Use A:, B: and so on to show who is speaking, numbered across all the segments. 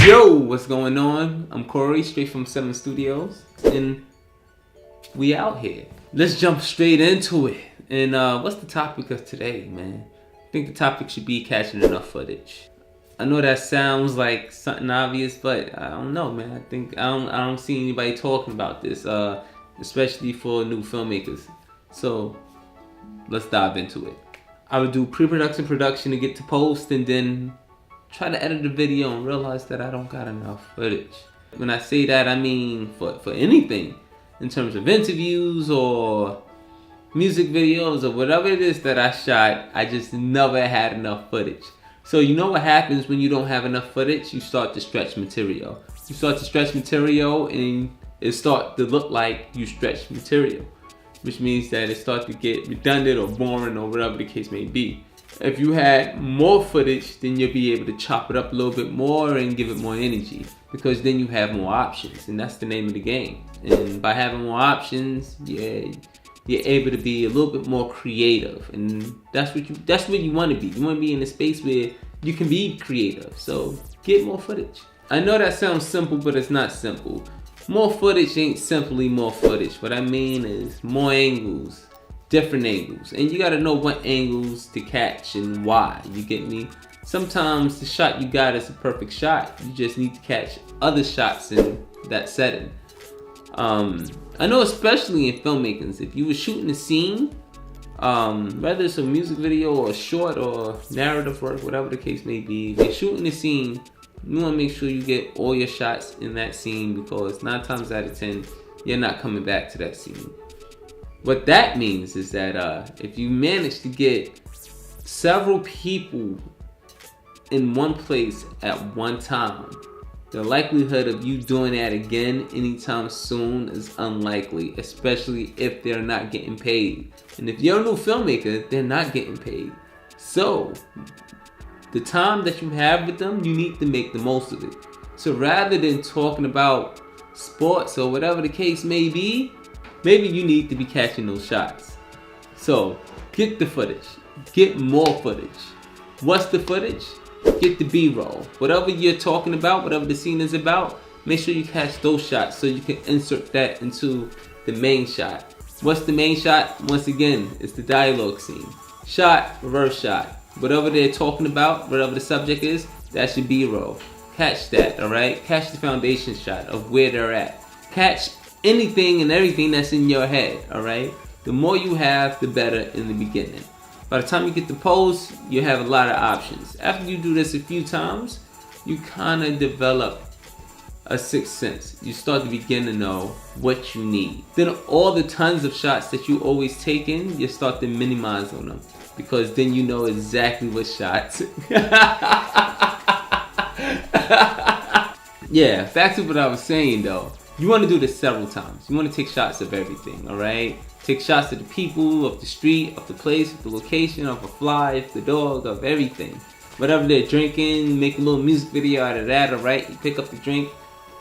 A: Yo, what's going on? I'm Cory, straight from 7 Studios, and we out here. Let's jump straight into it. And what's the topic of today, man? I think the topic should be catching enough footage. I know that sounds like something obvious, but I don't know, man. I don't see anybody talking about this, especially for new filmmakers. So let's dive into it. I would do pre-production, production to get to post, and then try to edit the video and realize that I don't got enough footage. When I say that, I mean for anything, in terms of interviews or music videos or whatever it is that I shot, I just never had enough footage. So you know what happens when you don't have enough footage? You start to stretch material. You start to stretch material and it starts to look like you stretched material, which means that it starts to get redundant or boring or whatever the case may be. If you had more footage, then you'll be able to chop it up a little bit more and give it more energy, because then you have more options, and that's the name of the game. And by having more options, you're able to be a little bit more creative, and that's what you want to be. You want to be in a space where you can be creative. So get more footage. I know that sounds simple, but it's not simple. More footage ain't simply more footage. What I mean is more angles. Different angles, and you got to know what angles to catch and why. You get me? Sometimes the shot you got is a perfect shot. You just need to catch other shots in that setting. I know, especially in filmmaking, if you were shooting a scene, whether it's a music video or a short or narrative work, whatever the case may be, if you're shooting a scene, you want to make sure you get all your shots in that scene, because 9 times out of 10, you're not coming back to that scene. What that means is that if you manage to get several people in one place at one time, the likelihood of you doing that again anytime soon is unlikely, especially if they're not getting paid. And if you're a new filmmaker, they're not getting paid. So the time that you have with them, you need to make the most of it. So rather than talking about sports or whatever the case may be, maybe you need to be catching those shots. So get the footage. Get more footage. What's the footage? Get the B-roll. Whatever you're talking about, whatever the scene is about, make sure you catch those shots so you can insert that into the main shot. What's the main shot? Once again, it's the dialogue scene. Shot, reverse shot. Whatever they're talking about, whatever the subject is, that's your B-roll. Catch that, alright? Catch the foundation shot of where they're at. Catch anything and everything that's in your head, alright? The more you have, the better in the beginning. By the time you get to post, you have a lot of options. After you do this a few times, you kind of develop a sixth sense. You start to begin to know what you need. Then all the tons of shots that you always take in, you start to minimize on them, because then you know exactly what shots. Yeah, back to what I was saying though. You want to do this several times. You want to take shots of everything, alright? Take shots of the people, of the street, of the place, of the location, of a fly, of the dog, of everything. Whatever they're drinking, make a little music video out of that, alright? You pick up the drink,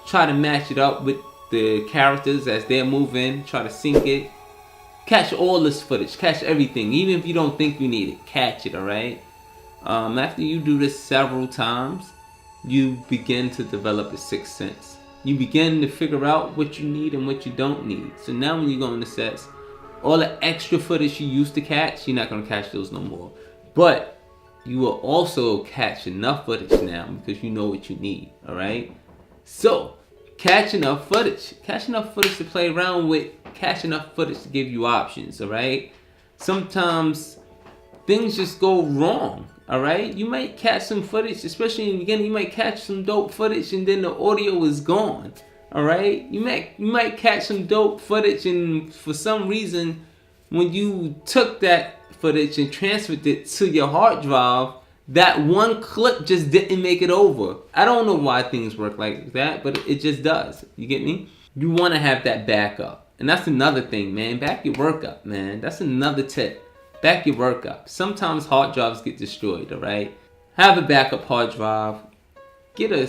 A: try to match it up with the characters as they're moving, try to sync it. Catch all this footage, catch everything. Even if you don't think you need it, catch it, alright? After you do this several times, you begin to develop a sixth sense. You begin to figure out what you need and what you don't need. So now when you go into sets, all the extra footage you used to catch, you're not going to catch those no more. But you will also catch enough footage now because you know what you need, alright? So, catch enough footage. Catch enough footage to play around with. Catch enough footage to give you options, alright? Sometimes things just go wrong. Alright, you might catch some footage, especially in the beginning. You might catch some dope footage and then the audio is gone. Alright, you might catch some dope footage, and for some reason, when you took that footage and transferred it to your hard drive, that one clip just didn't make it over. I don't know why things work like that, but it just does. You get me? You want to have that backup, and that's another thing, man. Back your work up, man. That's another tip. Back your work up. Sometimes hard drives get destroyed, alright? Have a backup hard drive. Get a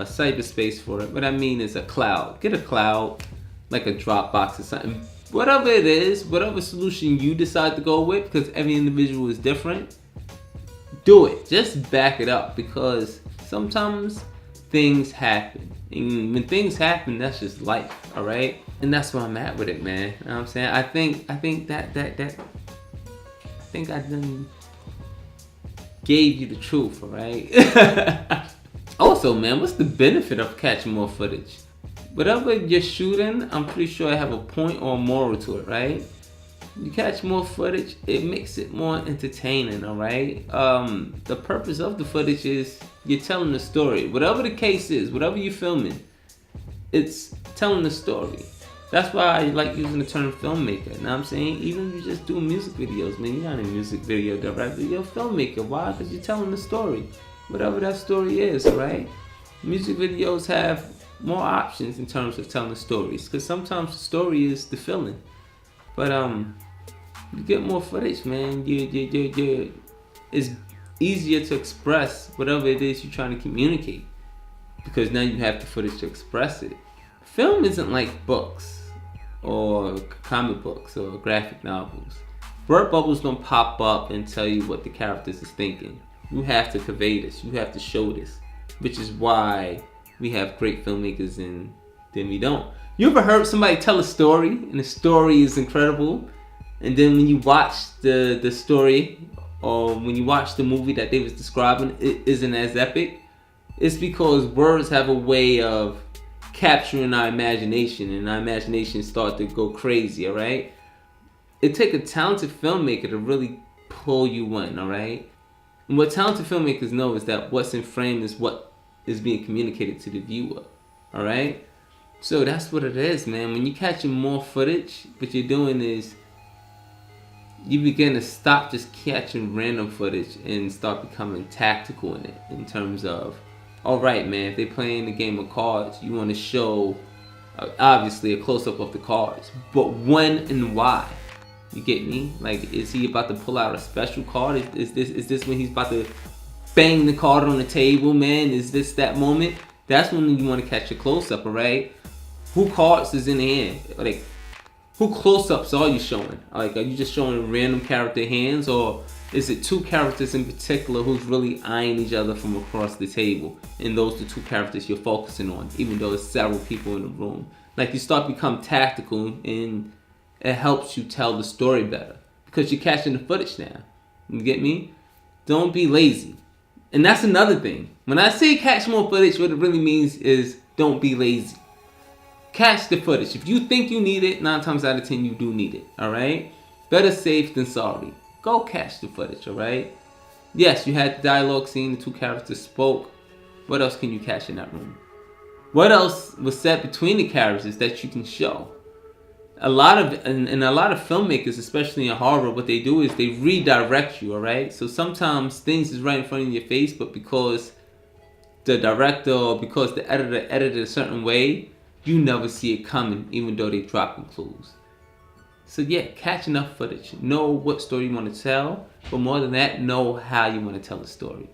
A: cyberspace for it. What I mean is a cloud. Get a cloud, like a Dropbox or something. Whatever it is, whatever solution you decide to go with, because every individual is different, do it. Just back it up, because Sometimes things happen. And when things happen, that's just life, alright? And that's where I'm at with it, man. You know what I'm saying? I think I done gave you the truth, alright? Also, man, what's the benefit of catching more footage? Whatever you're shooting, I'm pretty sure I have a point or a moral to it, right? You catch more footage, it makes it more entertaining, alright? The purpose of the footage is you're telling the story. Whatever the case is, whatever you're filming, it's telling the story. That's why I like using the term filmmaker. You know what I'm saying? Even if you just do music videos, man, you're not a music video director, you're a filmmaker. Why? Because you're telling the story. Whatever that story is, alright? Music videos have more options in terms of telling stories, because sometimes the story is the feeling. But you get more footage, man. It's easier to express whatever it is you're trying to communicate, because now you have the footage to express it. Film isn't like books or comic books or graphic novels. Word bubbles don't pop up and tell you what the characters is thinking. You have to convey this. You have to show this, which is why we have great filmmakers and then we don't. You ever heard somebody tell a story and the story is incredible, and then when you watch the story or when you watch the movie that they was describing, it isn't as epic? It's because words have a way of capturing our imagination, and our imagination start to go crazy, alright? It takes a talented filmmaker to really pull you in, alright? And what talented filmmakers know is that what's in frame is what is being communicated to the viewer, alright? So that's what it is, man. When you're catching more footage, what you're doing is you begin to stop just catching random footage and start becoming tactical in it, in terms of, alright, man, if they're playing the game of cards, you want to show obviously a close-up of the cards, but when and why. You get me? Like, is he about to pull out a special card? Is this when he's about to bang the card on the table, man? Is this that moment? That's when you want to catch a close-up, alright? Who cards is in the hand? Like, who close-ups are you showing? Like, are you just showing random character hands, or is it two characters in particular who's really eyeing each other from across the table, and those are the two characters you're focusing on, even though there's several people in the room? Like, you start to become tactical, and it helps you tell the story better because you're catching the footage now. You get me? Don't be lazy. And that's another thing. When I say catch more footage, what it really means is don't be lazy. Catch the footage. If you think you need it, 9 times out of 10 you do need it. Alright? Better safe than sorry. Go catch the footage, alright? Yes, you had the dialogue scene, the two characters spoke. What else can you catch in that room? What else was said between the characters that you can show? A lot of filmmakers, especially in horror, what they do is they redirect you, alright? So sometimes things is right in front of your face, but because the director or because the editor edited a certain way, you never see it coming, even though they dropping clues. So yeah, catch enough footage. Know what story you want to tell, but more than that, know how you want to tell the story.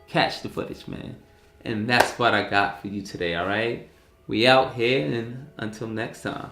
A: Catch the footage, man. And that's what I got for you today, alright? We out here, and until next time.